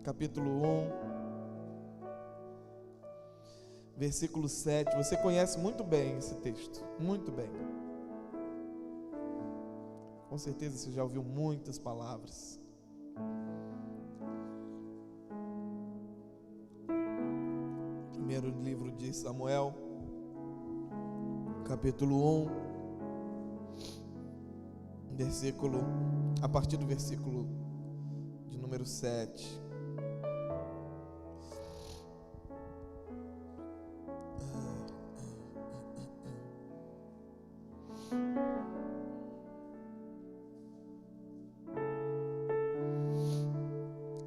capítulo 1, versículo 7. Você conhece muito bem esse texto, muito bem. Com certeza você já ouviu muitas palavras. Primeiro livro de Samuel, capítulo 1, a partir do versículo de número 7.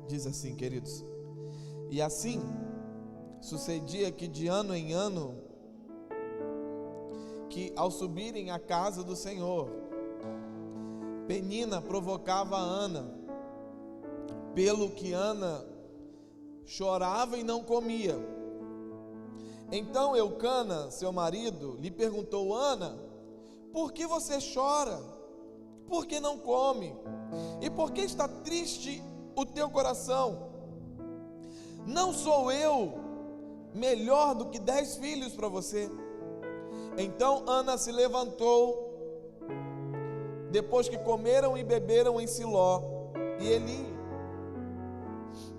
Diz assim, queridos: e assim sucedia que de ano em ano, que ao subirem à casa do Senhor, Penina provocava Ana, pelo que Ana chorava e não comia. Então Eucana, seu marido, lhe perguntou: Ana, por que você chora? Por que não come? E por que está triste o teu coração? Não sou eu melhor do que 10 filhos para você? Então Ana se levantou, depois que comeram e beberam em Siló, e Eli,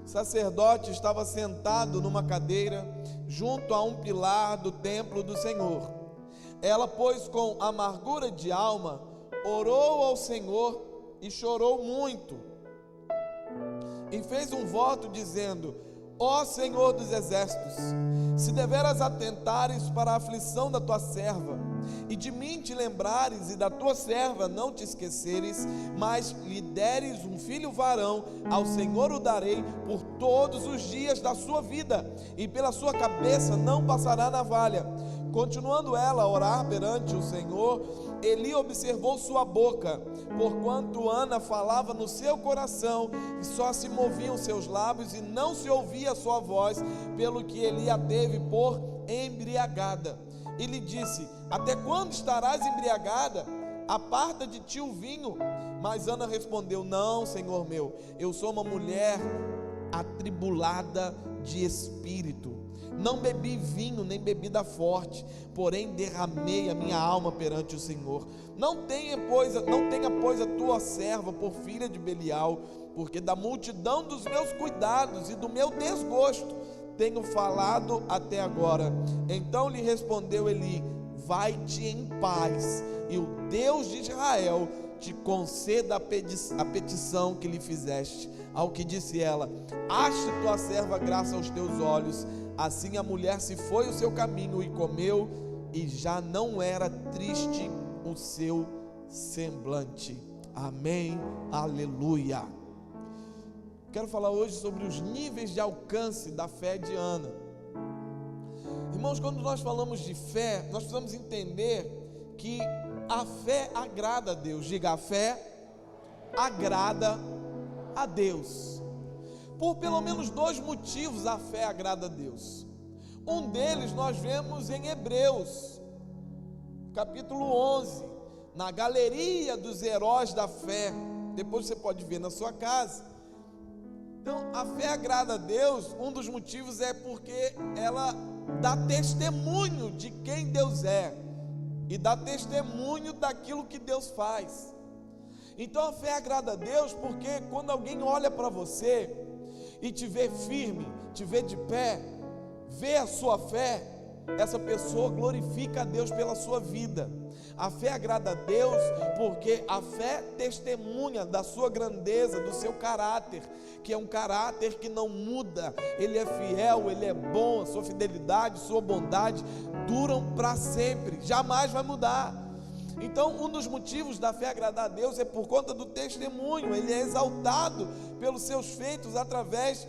sacerdote, estava sentado numa cadeira junto a um pilar do templo do Senhor. Ela, pois, com amargura de alma, orou ao Senhor e chorou muito, e fez um voto dizendo: ó Senhor dos exércitos, se deveras atentares para a aflição da tua serva, e de mim te lembrares, e da tua serva não te esqueceres, mas lhe deres um filho varão, ao Senhor o darei por todos os dias da sua vida, e pela sua cabeça não passará navalha. Continuando ela a orar perante o Senhor, Eli observou sua boca, porquanto Ana falava no seu coração, e só se moviam seus lábios, e não se ouvia a sua voz, pelo que Eli a teve por embriagada. E lhe disse: até quando estarás embriagada? Aparta de ti o vinho. Mas Ana respondeu: não, Senhor meu, eu sou uma mulher atribulada de espírito. Não bebi vinho nem bebida forte, porém derramei a minha alma perante o Senhor. Não tenha, pois, a tua serva por filha de Belial, porque da multidão dos meus cuidados e do meu desgosto tenho falado até agora. Então lhe respondeu Eli: vai-te em paz, e o Deus de Israel te conceda a petição que lhe fizeste. Ao que disse ela: ache tua serva graça aos teus olhos. Assim a mulher se foi o seu caminho e comeu, e já não era triste o seu semblante. Amém, aleluia. Quero falar hoje sobre os níveis de alcance da fé de Ana. Irmãos, quando nós falamos de fé, nós precisamos entender que a fé agrada a Deus. Diga: a fé agrada a Deus. Por pelo menos 2 motivos a fé agrada a Deus. Um deles nós vemos em Hebreus, capítulo 11, na galeria dos heróis da fé. Depois você pode ver na sua casa. Então, a fé agrada a Deus. Um dos motivos é porque ela dá testemunho de quem Deus é, e dá testemunho daquilo que Deus faz. Então a fé agrada a Deus porque quando alguém olha para você e te vê firme, te vê de pé, vê a sua fé, essa pessoa glorifica a Deus pela sua vida. A fé agrada a Deus porque a fé testemunha da sua grandeza, do seu caráter, que é um caráter que não muda. Ele é fiel, ele é bom, a sua fidelidade, sua bondade duram para sempre, jamais vai mudar. Então, um dos motivos da fé agradar a Deus é por conta do testemunho. Ele é exaltado pelos seus feitos através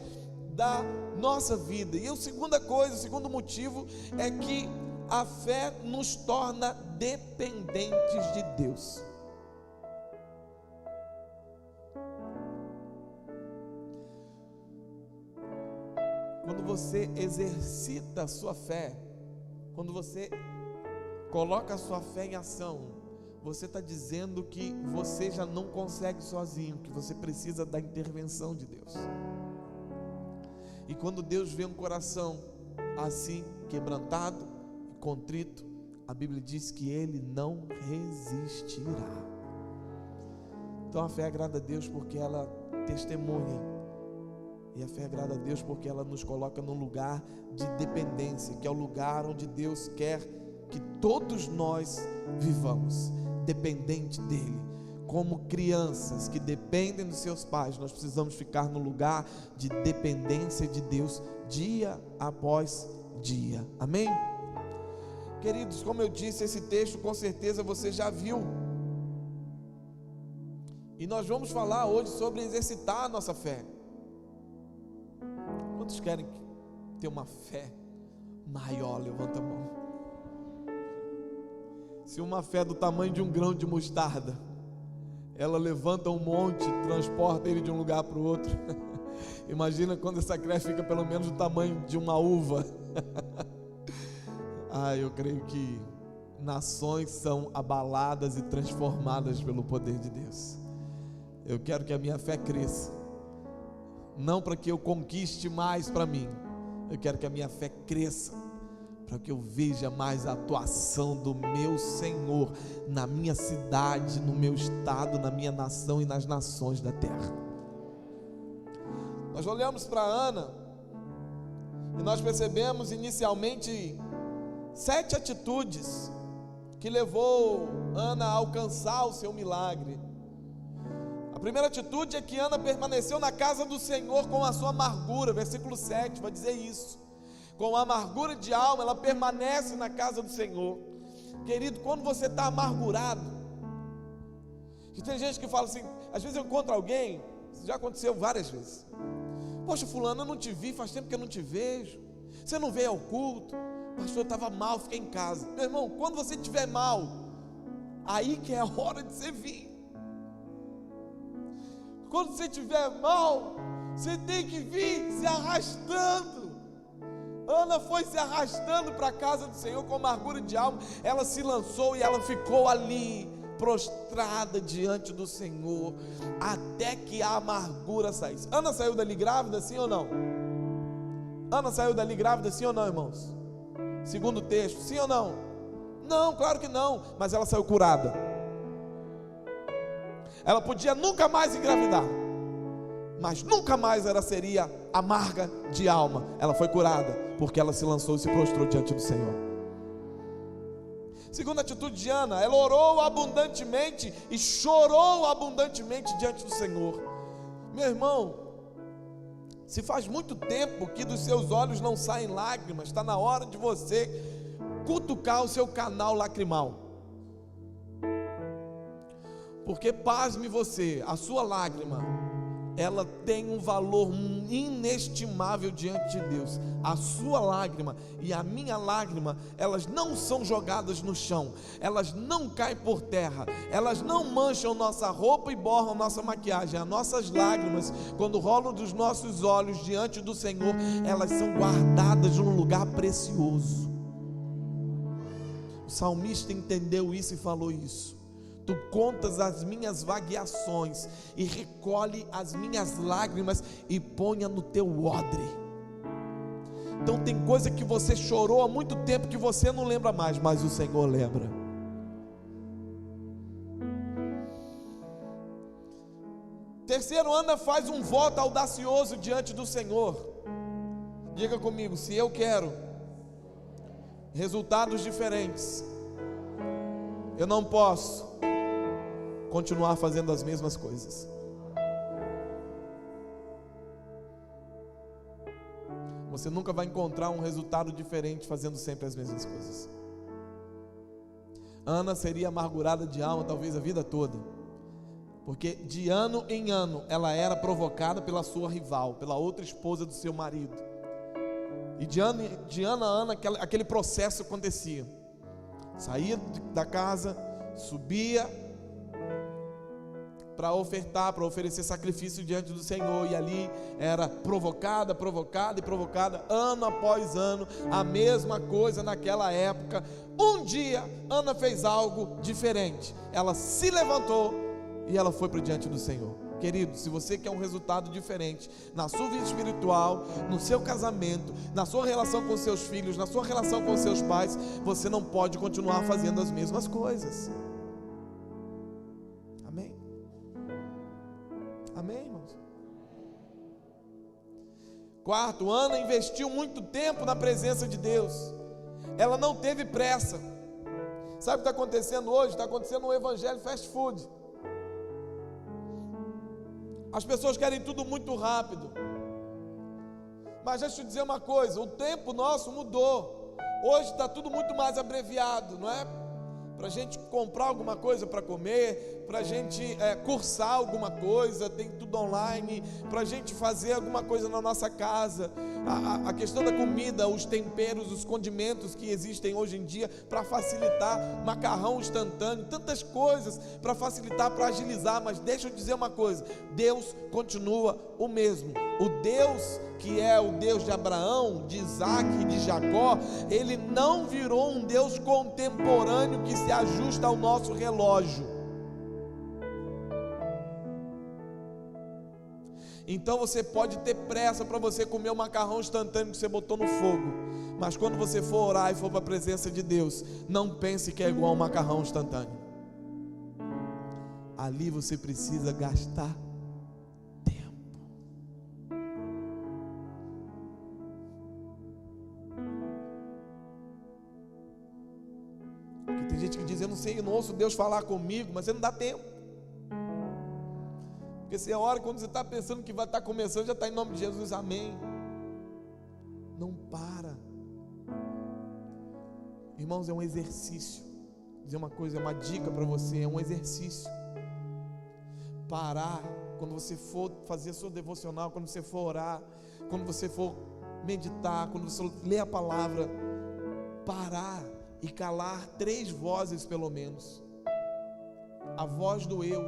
da nossa vida. E a segunda coisa, o segundo motivo é que a fé nos torna dependentes de Deus. Quando você exercita a sua fé, quando você coloca a sua fé em ação, você está dizendo que você já não consegue sozinho, que você precisa da intervenção de Deus. E quando Deus vê um coração assim, quebrantado e contrito, a Bíblia diz que Ele não resistirá. Então a fé agrada a Deus porque ela testemunha, e a fé agrada a Deus porque ela nos coloca num lugar de dependência, que é o lugar onde Deus quer que todos nós vivamos, dependente dEle. Como crianças que dependem dos seus pais, nós precisamos ficar no lugar de dependência de Deus, dia após dia. Amém? Queridos, como eu disse, esse texto com certeza você já viu. E nós vamos falar hoje sobre exercitar a nossa fé. Quantos querem ter uma fé maior? Levanta a mão. Se uma fé do tamanho de um grão de mostarda, ela levanta um monte, transporta ele de um lugar para o outro. Imagina quando essa fé fica pelo menos do tamanho de uma uva. Eu creio que nações são abaladas e transformadas pelo poder de Deus. Eu quero que a minha fé cresça, não para que eu conquiste mais para mim, eu quero que a minha fé cresça para que eu veja mais a atuação do meu Senhor na minha cidade, no meu estado, na minha nação e nas nações da terra. Nós olhamos para Ana e nós percebemos inicialmente 7 atitudes que levou Ana a alcançar o seu milagre. A primeira atitude é que Ana permaneceu na casa do Senhor com a sua amargura. Versículo 7 vai dizer isso. Com a amargura de alma, ela permanece na casa do Senhor. Querido, quando você está amargurado, e tem gente que fala assim, às vezes eu encontro alguém, isso já aconteceu várias vezes. Poxa, fulano, eu não te vi, faz tempo que eu não te vejo. Você não veio ao culto. Pastor, eu estava mal, fiquei em casa. Meu irmão, quando você estiver mal, aí que é a hora de você vir. Quando você estiver mal, você tem que vir se arrastando. Ana foi se arrastando para a casa do Senhor com amargura de alma. Ela se lançou e ela ficou ali, prostrada diante do Senhor, até que a amargura saísse. Ana saiu dali grávida, sim ou não? Ana saiu dali grávida, sim ou não, irmãos? Segundo o texto, sim ou não? Não, claro que não, mas ela saiu curada. Ela podia nunca mais engravidar, mas nunca mais ela seria amarga de alma. Ela foi curada, porque ela se lançou e se prostrou diante do Senhor. Segunda atitude de Ana, ela orou abundantemente e chorou abundantemente diante do Senhor. Meu irmão, se faz muito tempo que dos seus olhos não saem lágrimas, está na hora de você cutucar o seu canal lacrimal. Porque, pasme você, a sua lágrima, ela tem um valor inestimável diante de Deus. A sua lágrima e a minha lágrima, elas não são jogadas no chão, elas não caem por terra, elas não mancham nossa roupa e borram nossa maquiagem. As nossas lágrimas, quando rolam dos nossos olhos diante do Senhor, elas são guardadas num lugar precioso. O salmista entendeu isso e falou isso. Tu contas as minhas vagueações e recolhe as minhas lágrimas e ponha no teu odre. Então tem coisa que você chorou há muito tempo que você não lembra mais, mas o Senhor lembra. Terceiro, Ana faz um voto audacioso diante do Senhor. Diga comigo, se eu quero resultados diferentes, eu não posso continuar fazendo as mesmas coisas. Você nunca vai encontrar um resultado diferente fazendo sempre as mesmas coisas. Ana seria amargurada de alma talvez a vida toda, porque de ano em ano ela era provocada pela sua rival, pela outra esposa do seu marido. E de ano a ano aquele processo acontecia. Saía da casa, subia para ofertar, para oferecer sacrifício diante do Senhor, e ali era provocada, ano após ano, a mesma coisa naquela época. Um dia, Ana fez algo diferente, ela se levantou e ela foi para diante do Senhor. Querido, se você quer um resultado diferente na sua vida espiritual, no seu casamento, na sua relação com seus filhos, na sua relação com seus pais, você não pode continuar fazendo as mesmas coisas. Amém? Amém, irmãos? Quarto, Ana investiu muito tempo na presença de Deus. Ela não teve pressa. Sabe o que está acontecendo hoje? Está acontecendo um evangelho fast food. As pessoas querem tudo muito rápido. Mas deixa eu te dizer uma coisa, o tempo nosso mudou. Hoje está tudo muito mais abreviado, não é? Para a gente comprar alguma coisa para comer, para a gente cursar alguma coisa, tem tudo online, para a gente fazer alguma coisa na nossa casa. A questão da comida, os temperos, os condimentos que existem hoje em dia para facilitar, macarrão instantâneo, tantas coisas para facilitar, para agilizar. Mas deixa eu dizer uma coisa, Deus continua o mesmo. O Deus que é o Deus de Abraão, de Isaac e de Jacó, Ele não virou um Deus contemporâneo que se ajusta ao nosso relógio. Então você pode ter pressa para você comer o macarrão instantâneo que você botou no fogo, mas quando você for orar e for para a presença de Deus, não pense que é igual ao macarrão instantâneo. Ali você precisa gastar tempo. Porque tem gente que diz: eu não sei, eu não ouço Deus falar comigo, mas você não dá tempo. Porque se é hora, quando você está pensando que vai estar começando, já está em nome de Jesus, amém. Não para. Irmãos, é um exercício. Vou dizer uma coisa, é uma dica para você, é um exercício. Parar, quando você for fazer a sua devocional, quando você for orar, quando você for meditar, quando você ler a palavra, parar e calar 3 vozes pelo menos. A voz do eu,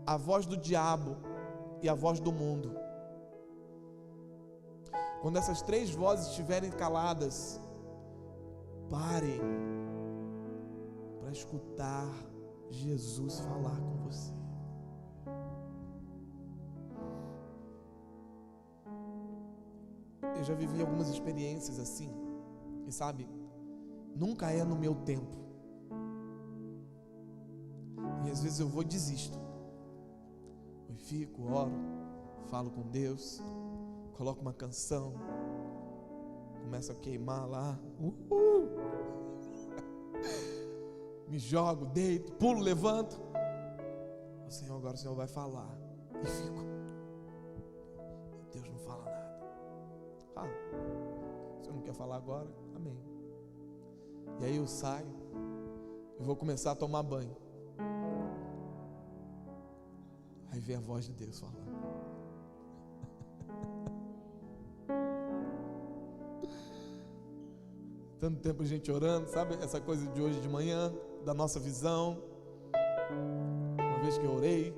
a voz do diabo e a voz do mundo. Quando essas 3 vozes estiverem caladas, pare para escutar Jesus falar com você. Eu já vivi algumas experiências assim, e sabe, nunca é no meu tempo. E às vezes eu vou e desisto. Eu fico, oro, falo com Deus, coloco uma canção, começo a queimar lá, me jogo, deito, pulo, levanto. O Senhor, agora o Senhor vai falar. E fico. Deus não fala nada. Fala. O Senhor não quer falar agora? Amém. E aí eu saio, eu vou começar a tomar banho. Aí vem a voz de Deus falando. Tanto tempo a gente orando, sabe essa coisa de hoje de manhã, da nossa visão. Uma vez que eu orei,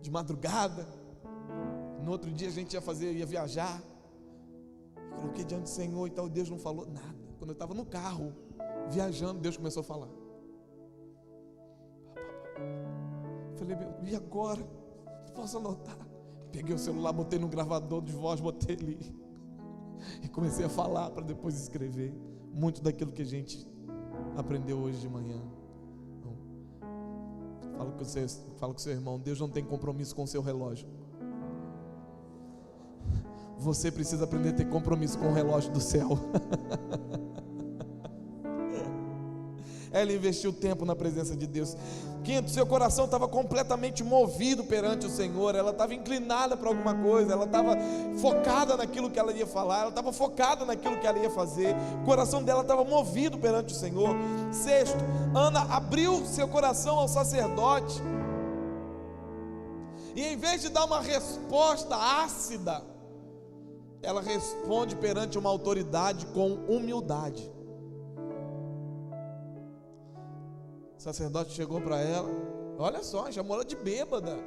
de madrugada, no outro dia a gente ia viajar. Eu coloquei diante do Senhor e tal, Deus não falou nada. Quando eu estava no carro, viajando, Deus começou a falar. Falei, e agora? Não posso anotar. Peguei o celular, botei no gravador de voz, botei ali. E comecei a falar para depois escrever. Muito daquilo que a gente aprendeu hoje de manhã. Então, fala com o seu irmão, Deus não tem compromisso com o seu relógio. Você precisa aprender a ter compromisso com o relógio do céu. Ela investiu tempo na presença de Deus. Quinto, seu coração estava completamente movido perante o Senhor. Ela estava inclinada para alguma coisa. Ela estava focada naquilo que ela ia falar. Ela estava focada naquilo que ela ia fazer. O coração dela estava movido perante o Senhor. Sexto, Ana abriu seu coração ao sacerdote. E em vez de dar uma resposta ácida, ela responde perante uma autoridade com humildade. O sacerdote chegou para ela, olha só, chamou ela de bêbada.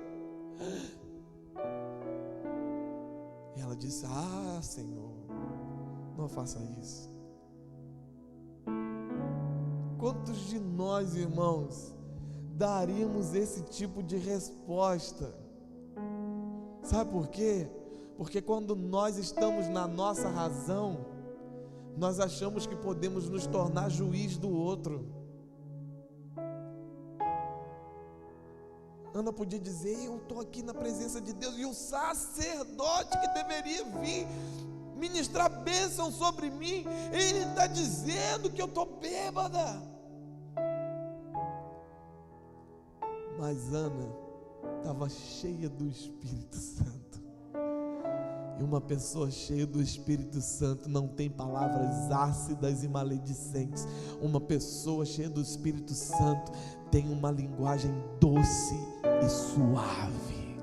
E ela disse: ah, Senhor, não faça isso. Quantos de nós, irmãos, daríamos esse tipo de resposta? Sabe por quê? Porque quando nós estamos na nossa razão, nós achamos que podemos nos tornar juiz do outro. Ana podia dizer: eu estou aqui na presença de Deus, e o sacerdote que deveria vir ministrar bênção sobre mim, ele está dizendo que eu estou bêbada. Mas Ana estava cheia do Espírito Santo. E uma pessoa cheia do Espírito Santo não tem palavras ácidas e maledicentes. Uma pessoa cheia do Espírito Santo tem uma linguagem doce e suave.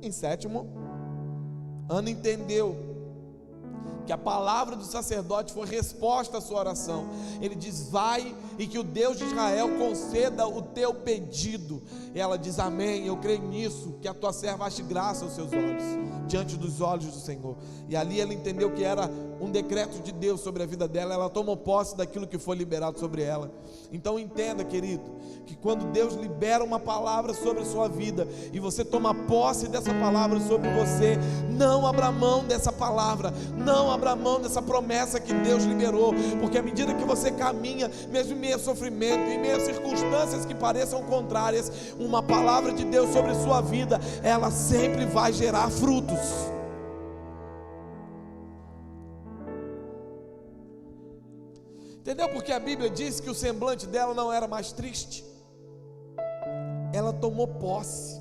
Em sétimo, Ana entendeu que a palavra do sacerdote foi resposta à sua oração. Ele diz: vai, e que o Deus de Israel conceda o teu pedido. E ela diz: amém, eu creio nisso, que a tua serva ache graça aos seus olhos, diante dos olhos do Senhor. E ali ela entendeu que era um decreto de Deus sobre a vida dela. Ela tomou posse daquilo que foi liberado sobre ela. Então entenda, querido, que quando Deus libera uma palavra sobre a sua vida, e você toma posse dessa palavra sobre você, não abra mão dessa palavra, não abra mão dessa promessa que Deus liberou, porque à medida que você caminha, mesmo em meio a sofrimento, em meio a circunstâncias que pareçam contrárias, uma palavra de Deus sobre a sua vida, ela sempre vai gerar frutos. Entendeu? Porque a Bíblia diz que o semblante dela não era mais triste. Ela tomou posse.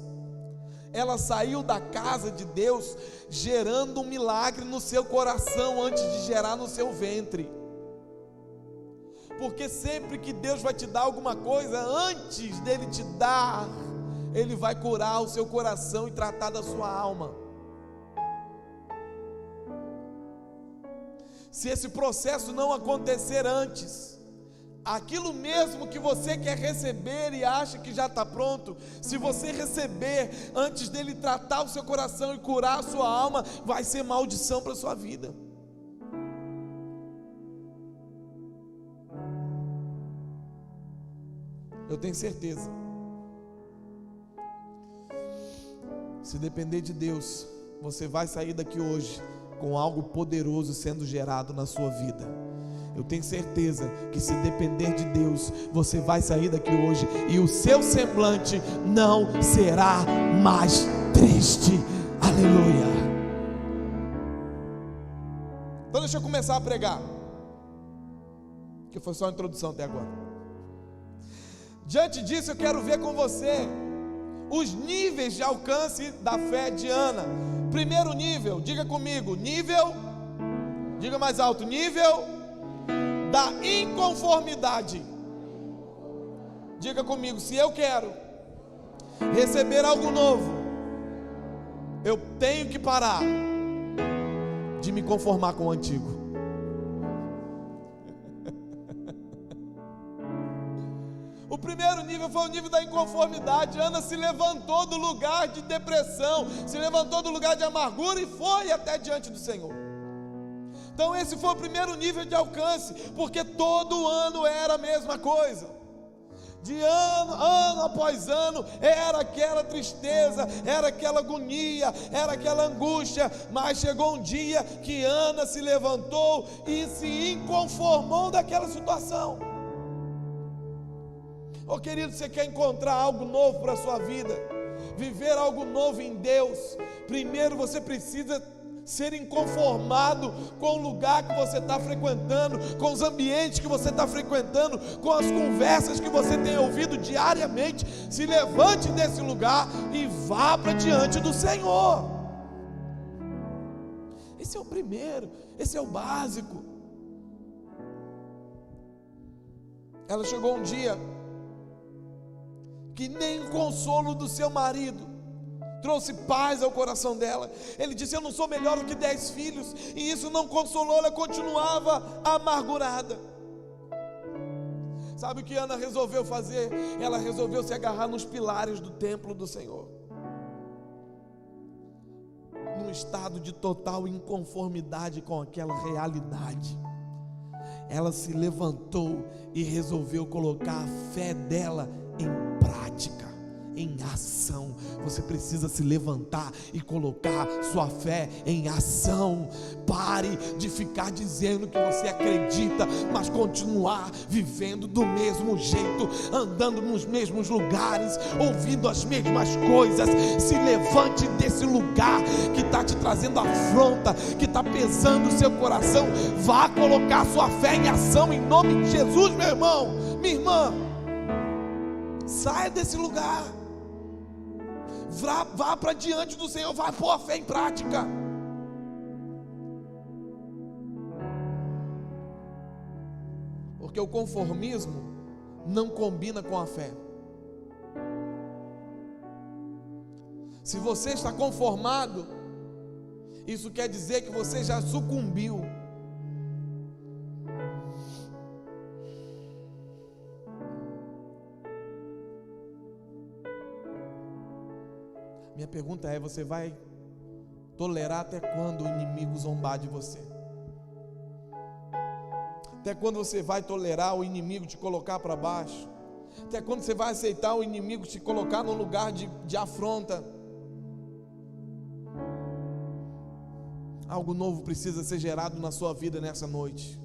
Ela saiu da casa de Deus gerando um milagre no seu coração antes de gerar no seu ventre. Porque sempre que Deus vai te dar alguma coisa, antes dele te dar, ele vai curar o seu coração e tratar da sua alma. Se esse processo não acontecer antes, aquilo mesmo que você quer receber e acha que já está pronto, se você receber antes dele tratar o seu coração e curar a sua alma, vai ser maldição para a sua vida. Eu tenho certeza, se depender de Deus, você vai sair daqui hoje com algo poderoso sendo gerado na sua vida. Eu tenho certeza que se depender de Deus, você vai sair daqui hoje e o seu semblante não será mais triste. Aleluia. Então deixa eu começar a pregar, que foi só a introdução até agora. Diante disso, eu quero ver com você os níveis de alcance da fé de Ana. Primeiro nível, diga comigo, nível, diga mais alto, nível da inconformidade. Diga comigo: se eu quero receber algo novo, eu tenho que parar de me conformar com o antigo. O primeiro nível foi o nível da inconformidade. Ana se levantou do lugar de depressão, se levantou do lugar de amargura e foi até diante do Senhor. Então esse foi o primeiro nível de alcance, porque todo ano era a mesma coisa. De ano após ano, era aquela tristeza, era aquela agonia, era aquela angústia. Mas chegou um dia que Ana se levantou e se inconformou daquela situação. Oh querido, você quer encontrar algo novo para a sua vida, viver algo novo em Deus, primeiro você precisa ser inconformado com o lugar que você está frequentando, com os ambientes que você está frequentando, com as conversas que você tem ouvido diariamente. Se levante desse lugar e vá para diante do Senhor. Esse é o primeiro, esse é o básico. Ela chegou um dia que nem o consolo do seu marido trouxe paz ao coração dela. Ele disse: eu não sou melhor do que 10 filhos, e isso não consolou. Ela continuava amargurada. Sabe o que Ana resolveu fazer? Ela resolveu se agarrar nos pilares do templo do Senhor, num estado de total inconformidade com aquela realidade. Ela se levantou e resolveu colocar a fé dela em prática. em ação. Você precisa se levantar e colocar sua fé em ação. Pare de ficar dizendo que você acredita, mas continuar vivendo do mesmo jeito, andando nos mesmos lugares, ouvindo as mesmas coisas. Se levante desse lugar que está te trazendo afronta, que está pesando o seu coração. Vá colocar sua fé em ação em nome de Jesus, meu irmão, minha irmã. Saia desse lugar. Vá para diante do Senhor, vá pôr a fé em prática. Porque o conformismo não combina com a fé. Se você está conformado, isso quer dizer que você já sucumbiu. Minha pergunta é: você vai tolerar até quando o inimigo zombar de você? Até quando você vai tolerar o inimigo te colocar para baixo? Até quando você vai aceitar o inimigo te colocar num lugar de afronta? Algo novo precisa ser gerado na sua vida nessa noite.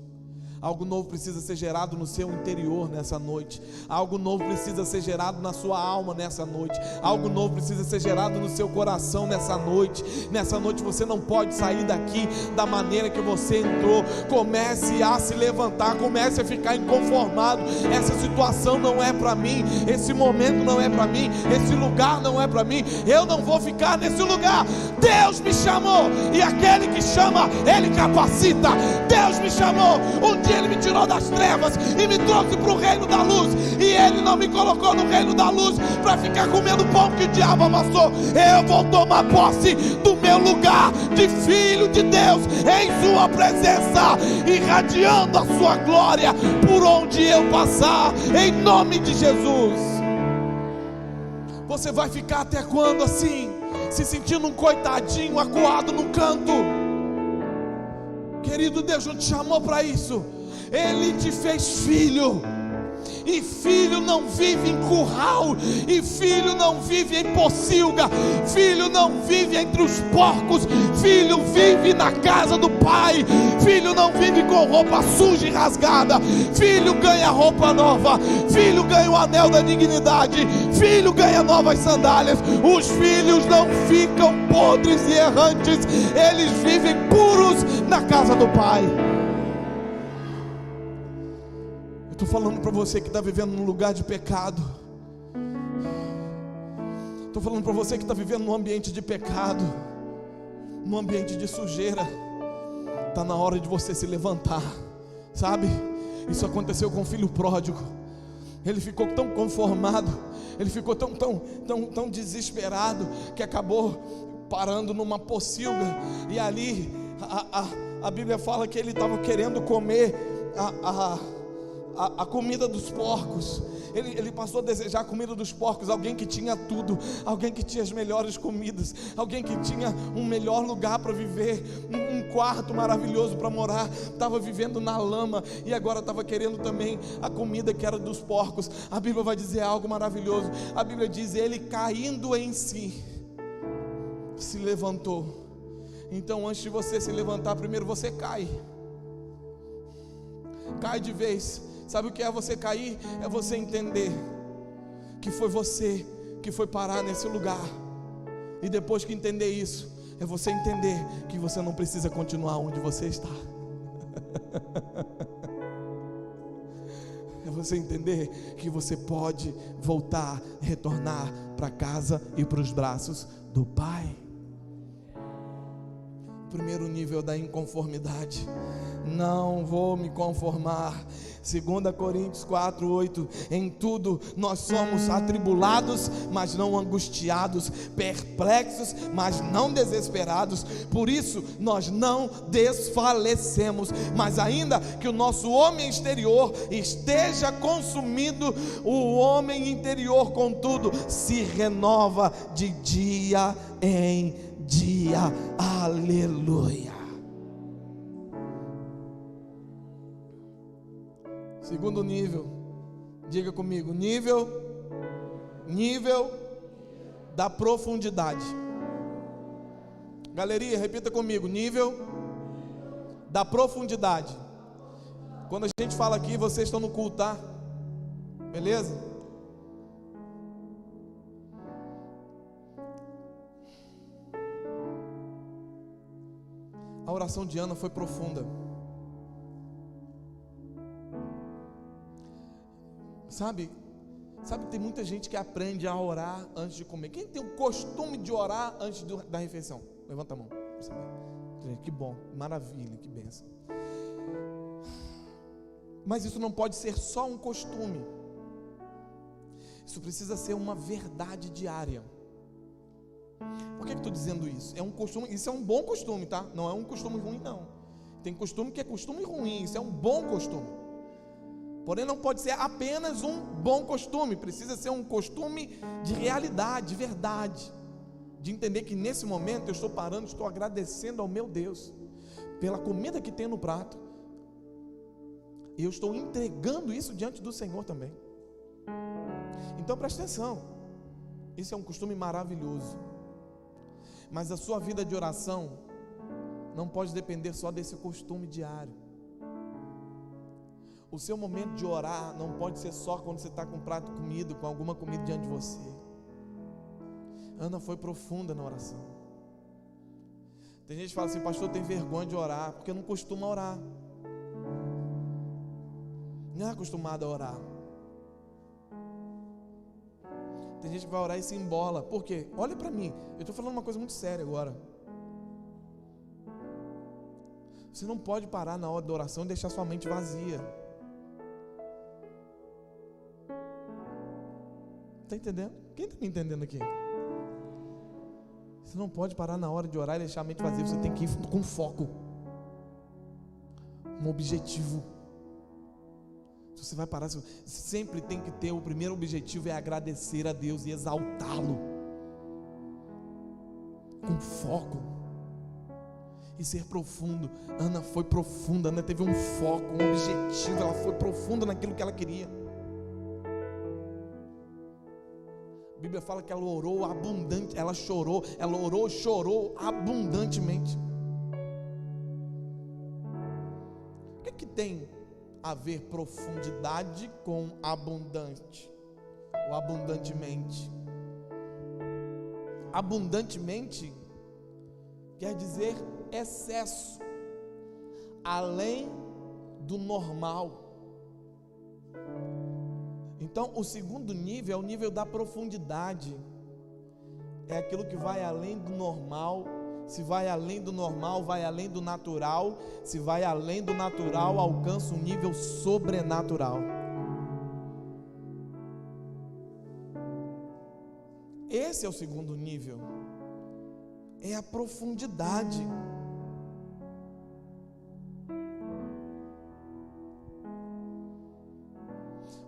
Algo novo precisa ser gerado no seu interior nessa noite. Algo novo precisa ser gerado na sua alma nessa noite. Algo novo precisa ser gerado no seu coração nessa noite. Nessa noite você não pode sair daqui da maneira que você entrou. Comece a se levantar, comece a ficar inconformado. Essa situação não é para mim, esse momento não é para mim, esse lugar não é para mim. Eu não vou ficar nesse lugar. Deus me chamou, e aquele que chama, Ele capacita. Deus me chamou, Ele me tirou das trevas e me trouxe para o reino da luz, e Ele não me colocou no reino da luz para ficar comendo pão que o diabo amassou. Eu vou tomar posse do meu lugar de filho de Deus em sua presença, irradiando a sua glória por onde eu passar, em nome de Jesus. Você vai ficar até quando assim, se sentindo um coitadinho acuado no canto? Querido, Deus não te chamou para isso. Ele te fez filho, e filho não vive em curral, e filho não vive em pocilga, filho não vive entre os porcos, filho vive na casa do pai. Filho não vive com roupa suja e rasgada, filho ganha roupa nova, filho ganha o anel da dignidade, filho ganha novas sandálias. Os filhos não ficam podres e errantes, eles vivem puros na casa do pai. Estou falando para você que está vivendo num lugar de pecado. Estou falando para você que está vivendo num ambiente de pecado, num ambiente de sujeira. Está na hora de você se levantar, sabe? Isso aconteceu com o filho pródigo. Ele ficou tão conformado, ele ficou tão desesperado, que acabou parando numa pocilga. E ali a Bíblia fala que ele estava querendo comer a comida dos porcos. Ele passou a desejar a comida dos porcos. Alguém que tinha tudo, alguém que tinha as melhores comidas, alguém que tinha um melhor lugar para viver, um quarto maravilhoso para morar, estava vivendo na lama, e agora estava querendo também a comida que era dos porcos. A Bíblia vai dizer algo maravilhoso. A Bíblia diz: ele caindo em si, se levantou. Então, antes de você se levantar, primeiro você cai de vez. Sabe o que é você cair? É você entender que foi você que foi parar nesse lugar. E depois que entender isso, é você entender que você não precisa continuar onde você está. É você entender que você pode voltar, retornar para casa e para os braços do Pai. Primeiro nível da inconformidade: não vou me conformar. 2 Coríntios 4:8: em tudo nós somos atribulados, mas não angustiados, perplexos, mas não desesperados. Por isso nós não desfalecemos, mas ainda que o nosso homem exterior esteja consumido, o homem interior, contudo, se renova de dia em dia. Aleluia. Segundo nível, diga comigo: nível da profundidade. Galeria, repita comigo: nível da profundidade. Quando a gente fala aqui, vocês estão no culto, tá? Beleza? A oração de Ana foi profunda. Sabe que tem muita gente que aprende a orar antes de comer. Quem tem o costume de orar antes da refeição? Levanta a mão. Que bom, maravilha, que bênção. Mas isso não pode ser só um costume. Isso precisa ser uma verdade diária. Por que eu estou dizendo isso? É um costume, isso é um bom costume, tá? Não é um costume ruim, não. Tem costume que é costume ruim, isso é um bom costume. Porém, não pode ser apenas um bom costume, precisa ser um costume de realidade, de verdade. De entender que nesse momento eu estou parando, estou agradecendo ao meu Deus pela comida que tem no prato. E eu estou entregando isso diante do Senhor também. Então preste atenção, esse é um costume maravilhoso. Mas a sua vida de oração não pode depender só desse costume diário. O seu momento de orar não pode ser só quando você está com um prato comido, com alguma comida diante de você. Ana foi profunda na oração. Tem gente que fala assim: pastor, tem vergonha de orar, porque não costuma orar. Não é acostumado a orar. Tem gente que vai orar e se embola. Por quê? Olha para mim, eu estou falando uma coisa muito séria agora. Você não pode parar na hora da oração e deixar sua mente vazia. Está entendendo? Quem está me entendendo aqui? Você não pode parar na hora de orar e deixar a mente vazia. Você tem que ir com foco, um objetivo. Se você vai parar, você sempre tem que ter, o primeiro objetivo é agradecer a Deus e exaltá-lo, com foco, e ser profundo. Ana foi profunda, Ana teve um foco, um objetivo, ela foi profunda naquilo que ela queria. A Bíblia fala que ela orou abundante, ela orou, chorou abundantemente. O que tem a ver profundidade com abundante, ou abundantemente? Abundantemente quer dizer excesso, além do normal. Então, o segundo nível é o nível da profundidade. É aquilo que vai além do normal. Se vai além do normal, vai além do natural. Se vai além do natural, alcança um nível sobrenatural. Esse é o segundo nível. É a profundidade.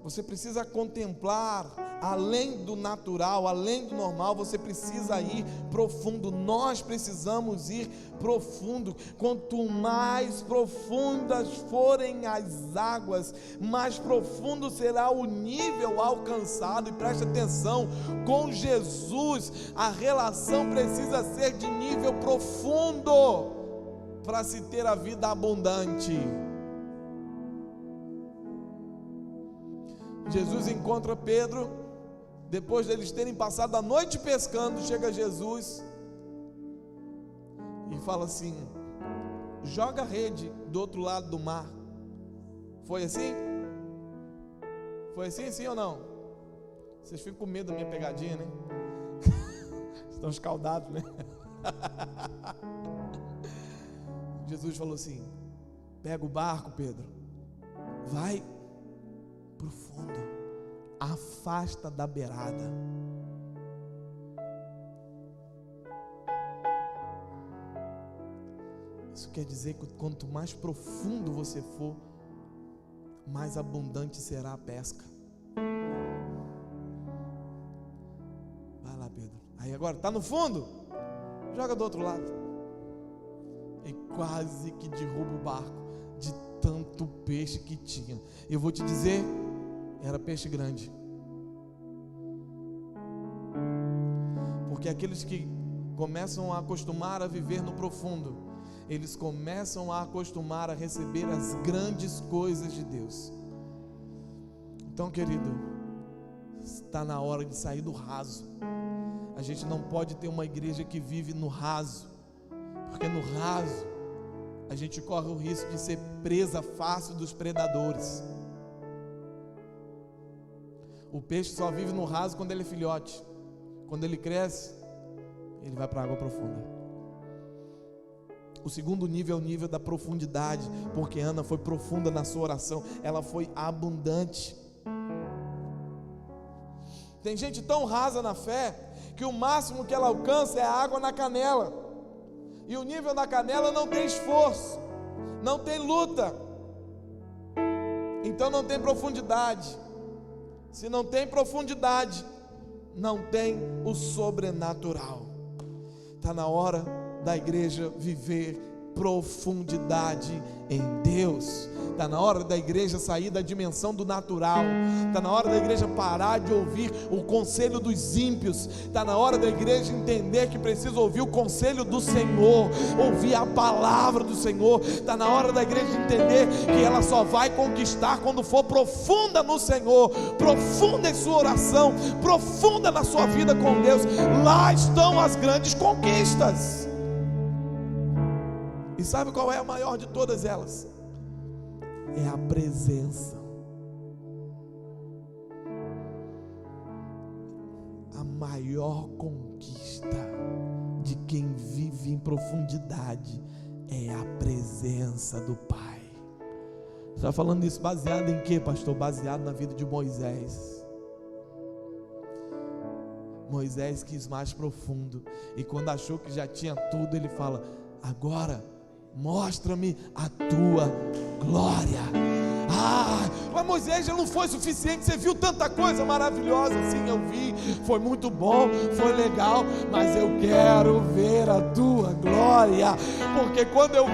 Você precisa contemplar além do natural, além do normal. Você precisa ir profundo. Nós precisamos ir profundo. Quanto mais profundas forem as águas, mais profundo será o nível alcançado. E preste atenção, com Jesus a relação precisa ser de nível profundo para se ter a vida abundante. Jesus encontra Pedro, depois deles terem passado a noite pescando. Chega Jesus e fala assim: joga a rede do outro lado do mar. Foi assim? Foi assim, sim ou não? Vocês ficam com medo da minha pegadinha, né? Estão escaldados, né? Jesus falou assim: pega o barco, Pedro, vai profundo, afasta da beirada. Isso quer dizer que quanto mais profundo você for, mais abundante será a pesca. Vai lá, Pedro. Aí agora, está no fundo? Joga do outro lado. E quase que derruba o barco, de tanto peixe que tinha. Eu vou te dizer, era peixe grande. Porque aqueles que começam a acostumar a viver no profundo, eles começam a acostumar a receber as grandes coisas de Deus. Então, querido, está na hora de sair do raso. A gente não pode ter uma igreja que vive no raso, porque no raso a gente corre o risco de ser presa fácil dos predadores. O peixe só vive no raso quando ele é filhote. Quando ele cresce, ele vai para a água profunda. O segundo nível é o nível da profundidade, porque Ana foi profunda na sua oração, ela foi abundante. Tem gente tão rasa na fé, que o máximo que ela alcança é a água na canela, e o nível na canela não tem esforço, não tem luta, então não tem profundidade. Se não tem profundidade, não tem o sobrenatural. Está na hora da igreja viver profundidade em Deus. Está na hora da igreja sair da dimensão do natural. Está na hora da igreja parar de ouvir o conselho dos ímpios. Está na hora da igreja entender que precisa ouvir o conselho do Senhor, ouvir a palavra do Senhor. Está na hora da igreja entender que ela só vai conquistar quando for profunda no Senhor, profunda em sua oração, profunda na sua vida com Deus. Lá estão as grandes conquistas. E sabe qual é a maior de todas elas? É a presença. A maior conquista de quem vive em profundidade é a presença do Pai. Você está falando isso baseado em quê, pastor? Baseado na vida de Moisés. Moisés quis mais profundo, e quando achou que já tinha tudo, ele fala: agora mostra-me a tua glória. Mas Moisés já não foi suficiente. Você viu tanta coisa maravilhosa. Sim, eu vi, foi muito bom, foi legal, mas eu quero ver a tua glória, porque quando eu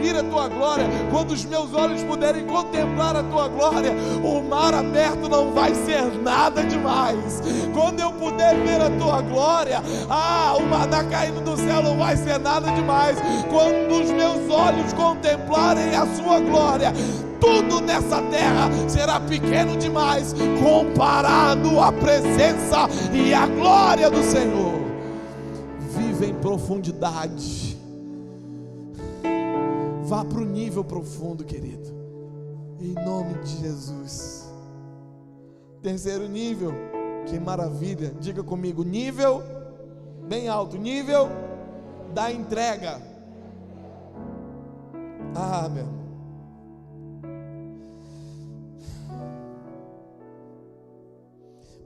vir a tua glória, quando os meus olhos puderem contemplar a tua glória, o mar aberto não vai ser nada demais. Quando eu puder ver a tua glória, o maná caindo do céu não vai ser nada demais. Quando os meus olhos contemplarem a sua glória, tudo nessa terra será pequeno demais comparado à presença e à glória do Senhor. Viva em profundidade. Vá para o nível profundo, querido, em nome de Jesus. Terceiro nível, que maravilha, diga comigo: nível, bem alto, nível da entrega. Meu irmão,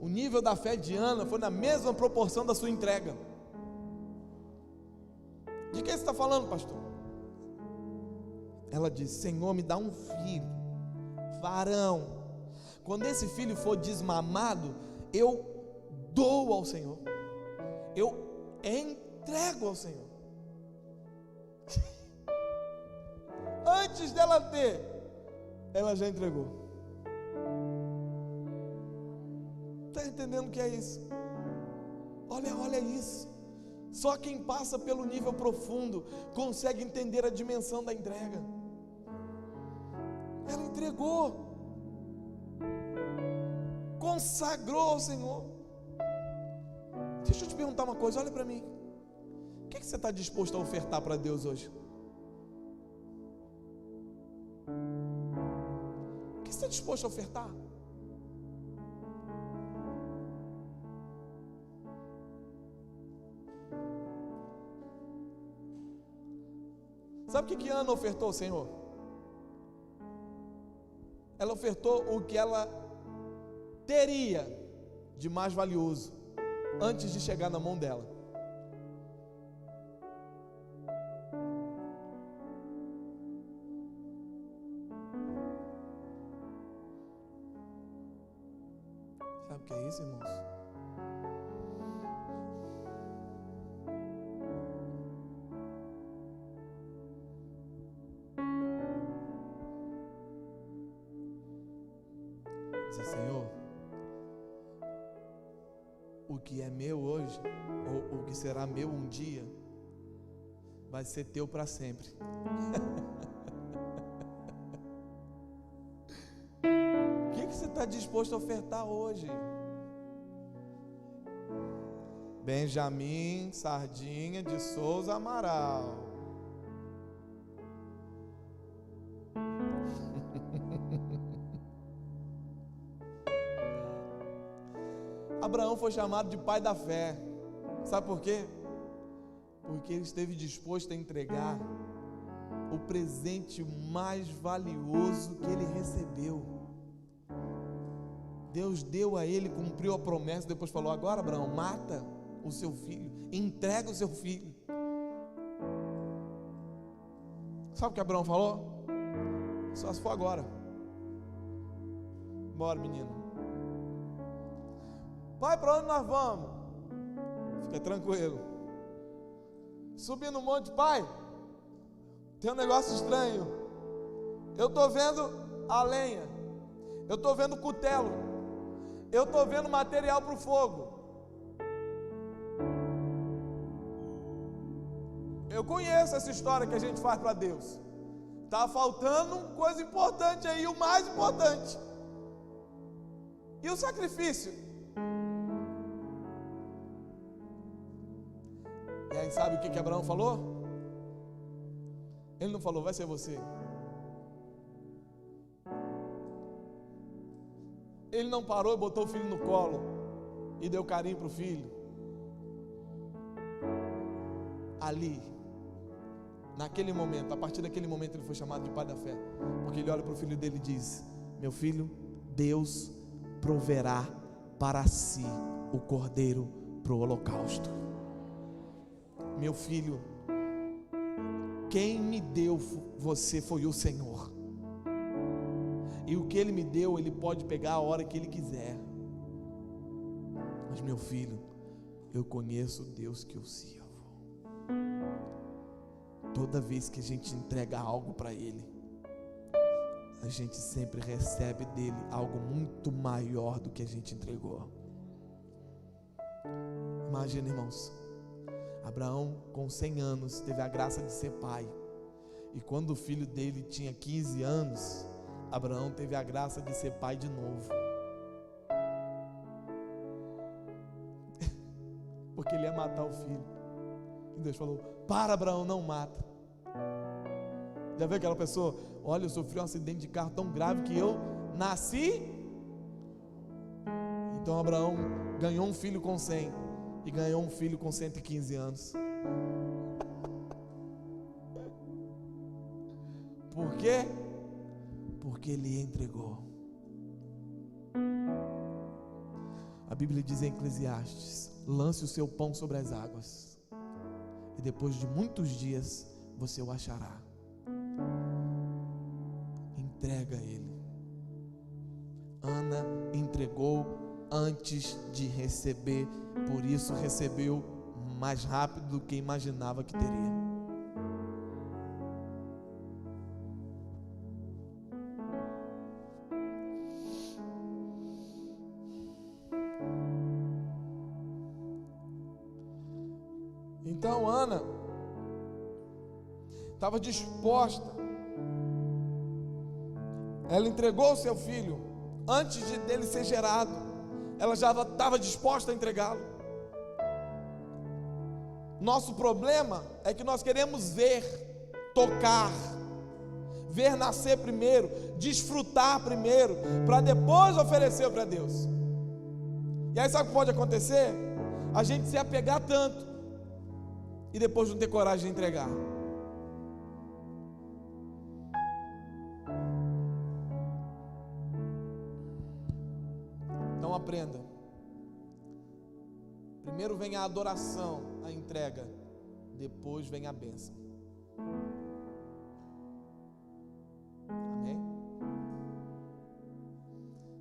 o nível da fé de Ana foi na mesma proporção da sua entrega. De quem você está falando, pastor? Ela disse: Senhor, me dá um filho, varão. Quando esse filho for desmamado, eu dou ao Senhor, eu entrego ao Senhor. Antes dela ter, ela já entregou. Está entendendo o que é isso? Olha isso. Só quem passa pelo nível profundo consegue entender a dimensão da entrega. Ela entregou, consagrou ao Senhor. Deixa eu te perguntar uma coisa, olha para mim. O que você está disposto a ofertar para Deus hoje? O que você está disposto a ofertar? Sabe o que Ana ofertou ao Senhor? Ela ofertou o que ela teria de mais valioso antes de chegar na mão dela. Sabe o que é isso, irmãos? Senhor, o o que é meu hoje, ou o que será meu um dia, vai ser teu para sempre. O que você está disposto a ofertar hoje? Benjamin Sardinha de Souza Amaral. Abraão foi chamado de pai da fé. Sabe por quê? Porque ele esteve disposto a entregar o presente mais valioso que ele recebeu. Deus deu a ele, cumpriu a promessa, depois falou: agora, Abraão, mata o seu filho, entrega o seu filho. Sabe o que Abraão falou? Só se for agora. Bora, menino. Pai, para onde nós vamos? Fica tranquilo. Subi no monte, pai, tem um negócio estranho. Eu estou vendo a lenha, eu estou vendo o cutelo, eu estou vendo material para o fogo. Eu conheço essa história que a gente faz para Deus. Está faltando coisa importante aí, o mais importante. E o sacrifício? E aí sabe o que Abraão falou? Ele não falou: vai ser você. Ele não parou e botou o filho no colo e deu carinho para o filho. Ali, naquele momento, a partir daquele momento ele foi chamado de pai da fé, porque ele olha para o filho dele e diz: meu filho, Deus proverá para si o cordeiro para o holocausto. Meu filho, quem me deu você foi o Senhor, e o que Ele me deu, Ele pode pegar a hora que Ele quiser. Mas meu filho, eu conheço o Deus que eu sirvo. Toda vez que a gente entrega algo para Ele, a gente sempre recebe dele algo muito maior do que a gente entregou. Imagina, irmãos, Abraão com 100 anos teve a graça de ser pai, e quando o filho dele tinha 15 anos, Abraão teve a graça de ser pai de novo. Porque ele ia matar o filho, e Deus falou: para, Abraão, não mata. Já viu aquela pessoa: olha, eu sofri um acidente de carro tão grave que eu nasci. Então Abraão ganhou um filho com 100 e ganhou um filho com 115 anos. Por quê? Porque ele entregou. A Bíblia diz em Eclesiastes: lance o seu pão sobre as águas, e depois de muitos dias você o achará. Entrega a Ele. Ana entregou antes de receber, por isso recebeu mais rápido do que imaginava que teria. Então Ana estava disposta. Ela entregou o seu filho antes dele ser gerado. Ela já estava disposta a entregá-lo. Nosso problema é que nós queremos ver, tocar, ver nascer primeiro, desfrutar primeiro, para depois oferecer para Deus. E aí sabe o que pode acontecer? A gente se apegar tanto e depois não ter coragem de entregar. Então aprenda. Primeiro vem a adoração, a entrega, depois vem a bênção. Amém?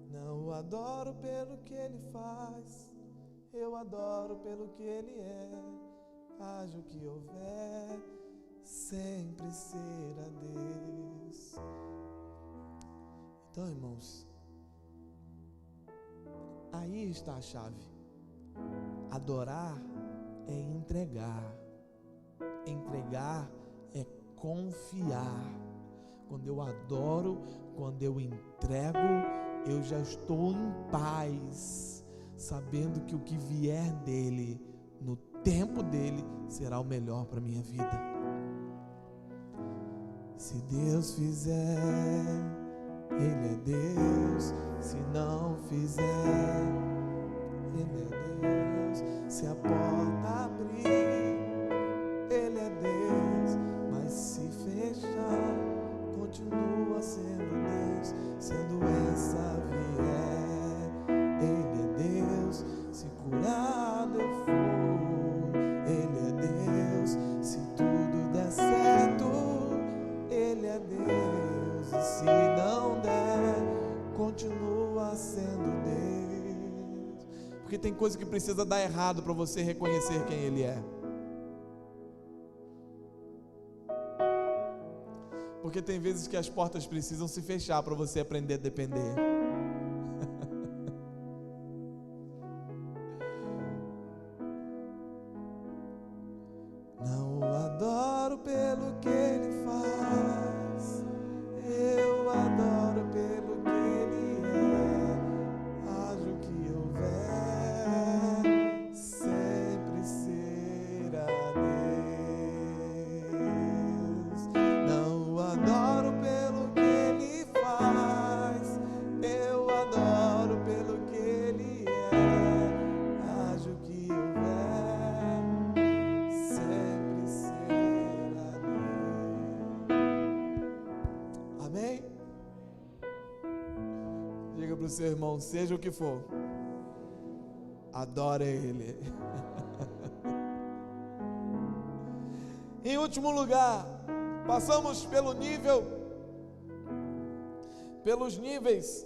Não o adoro pelo que ele faz, eu adoro pelo que ele é. Haja o que houver, sempre ser a Deus. Então, irmãos, aí está a chave. Adorar é entregar. Entregar é confiar. Quando eu adoro, quando eu entrego, eu já estou em paz, sabendo que o que vier dele, no tempo dele, será o melhor para a minha vida. Se Deus fizer, Ele é Deus. Se não fizer, Ele é Deus. Se a porta abrir, Ele é Deus. Mas se fechar, continua sendo Deus. Sendo essa vier, Ele é Deus. Se curado eu for, Ele é Deus. Se tudo der certo, Ele é Deus. E se não der, continua sendo Deus. Porque tem coisa que precisa dar errado para você reconhecer quem Ele é. Porque tem vezes que as portas precisam se fechar para você aprender a depender. Não o adoro pelo que Ele faz, eu adoro pelo que Ele é. Haja o que houver, sempre será Deus. Não o adoro pelo que Ele faz, eu adoro pelo que Ele é. Haja o que houver, sempre será Deus. Amém? Diga para o seu irmão, seja o que for, adore Ele. Em último lugar, passamos pelos níveis.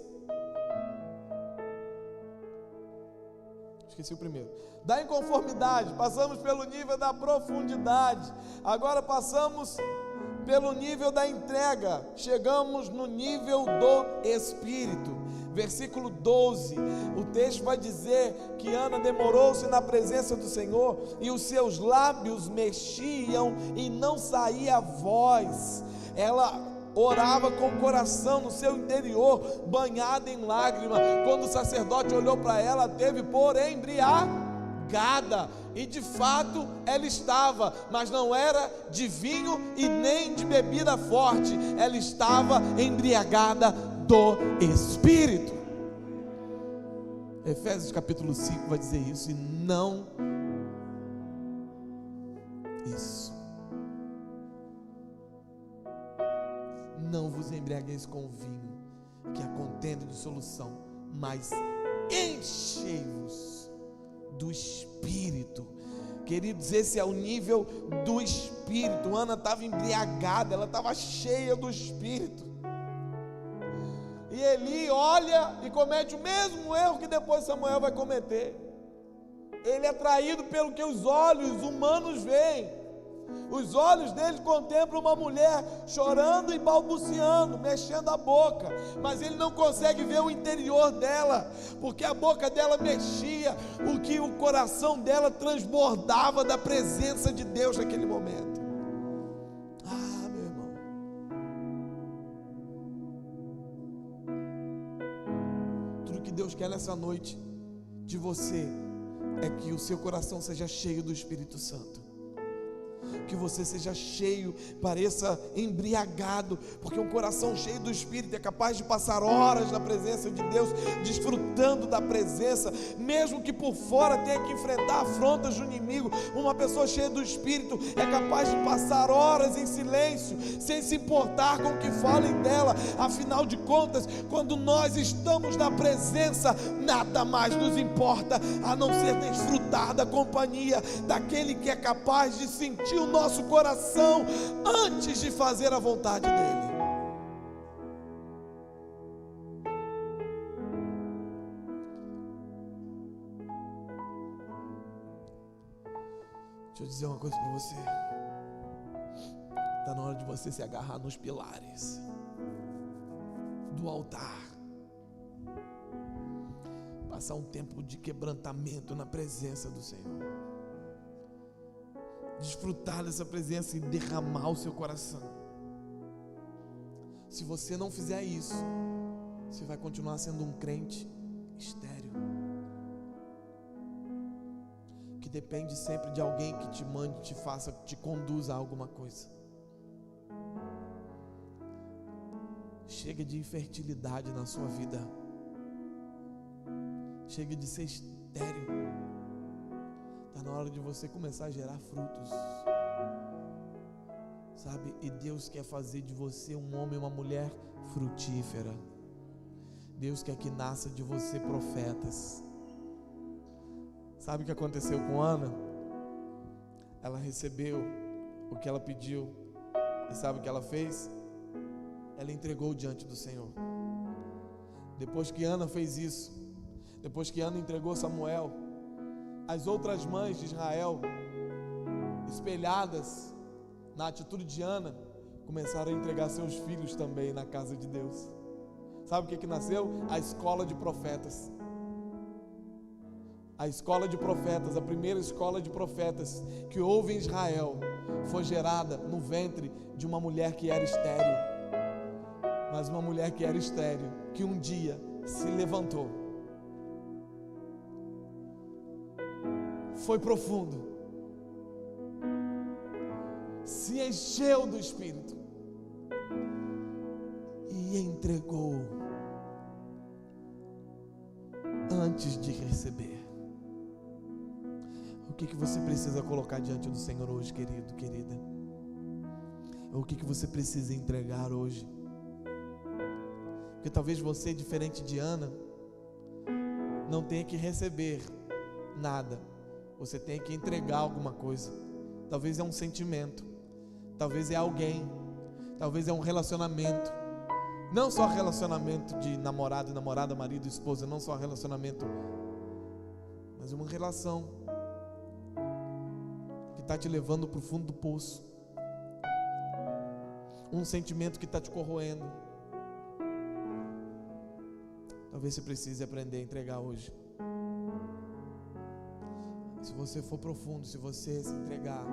Esqueci o primeiro. Da inconformidade, passamos pelo nível da profundidade. Agora passamos pelo nível da entrega. Chegamos no nível do Espírito. Versículo 12, o texto vai dizer que Ana demorou-se na presença do Senhor e os seus lábios mexiam e não saía voz. Ela orava com o coração no seu interior, banhada em lágrima. Quando o sacerdote olhou para ela, teve por embriagada. E de fato ela estava, mas não era de vinho e nem de bebida forte. Ela estava embriagada do Espírito. Efésios capítulo 5 vai dizer isso. E não isso. Não vos embriagueis com vinho, que há contenda e dissolução, mas enchei-vos do Espírito. Queridos, esse é o nível do Espírito. Ana estava embriagada, ela estava cheia do Espírito. E Eli olha e comete o mesmo erro que depois Samuel vai cometer. Ele é traído pelo que os olhos humanos veem. Os olhos dele contemplam uma mulher chorando e balbuciando, mexendo a boca, mas ele não consegue ver o interior dela, porque a boca dela mexia, o que o coração dela transbordava da presença de Deus naquele momento. Ah, meu irmão, tudo que Deus quer nessa noite de você é que o seu coração seja cheio do Espírito Santo. Que você seja cheio, pareça embriagado, porque um coração cheio do Espírito é capaz de passar horas na presença de Deus, desfrutando da presença, mesmo que por fora tenha que enfrentar afrontas do inimigo. Uma pessoa cheia do Espírito é capaz de passar horas em silêncio, sem se importar com o que falem dela. Afinal de contas, quando nós estamos na presença, nada mais nos importa a não ser desfrutar da companhia daquele que é capaz de sentir o nosso coração antes de fazer a vontade dele. Deixa eu dizer uma coisa para você. Está na hora de você se agarrar nos pilares do altar. passar um tempo de quebrantamento na presença do Senhor. Desfrutar dessa presença e derramar o seu coração. Se você não fizer isso, você vai continuar sendo um crente estéril, que depende sempre de alguém que te mande, te faça, te conduza a alguma coisa. Chega de infertilidade na sua vida. Chega de ser estéril. Está na hora de você começar a gerar frutos. Sabe? E Deus quer fazer de você um homem e uma mulher frutífera. Deus quer que nasça de você profetas. Sabe o que aconteceu com Ana? Ela recebeu o que ela pediu. E sabe o que ela fez? Ela entregou diante do Senhor. Depois que Ana fez isso, depois que Ana entregou Samuel, as outras mães de Israel, espelhadas na atitude de Ana, começaram a entregar seus filhos também na casa de Deus. Sabe o que nasceu? A escola de profetas. A escola de profetas, a primeira escola de profetas que houve em Israel, foi gerada no ventre de uma mulher que era estéril. Mas uma mulher que era estéril, que um dia se levantou, foi profundo, se encheu do Espírito e entregou antes de receber. O que você precisa colocar diante do Senhor hoje, querido, querida? O que você precisa entregar hoje? Porque talvez você, diferente de Ana, não tenha que receber nada. Você tenha que entregar alguma coisa. Talvez é um sentimento, talvez é alguém, talvez é um relacionamento. Não só relacionamento de namorado e namorada, marido e esposa, não só relacionamento, mas uma relação que está te levando para o fundo do poço. Um sentimento que está te corroendo. Talvez você precise aprender a entregar hoje. Se você for profundo, se você se entregar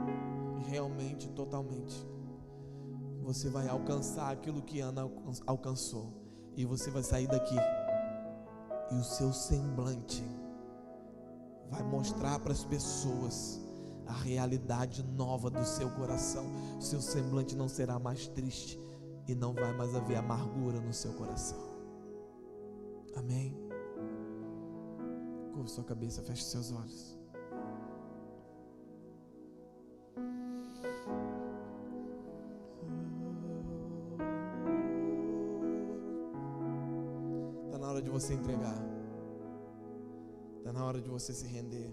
realmente, totalmente, você vai alcançar aquilo que Ana alcançou. E você vai sair daqui e o seu semblante vai mostrar para as pessoas a realidade nova do seu coração. O seu semblante não será mais triste e não vai mais haver amargura no seu coração. Amém? Curva sua cabeça, feche seus olhos. Está na hora de você entregar. Está na hora de você se render.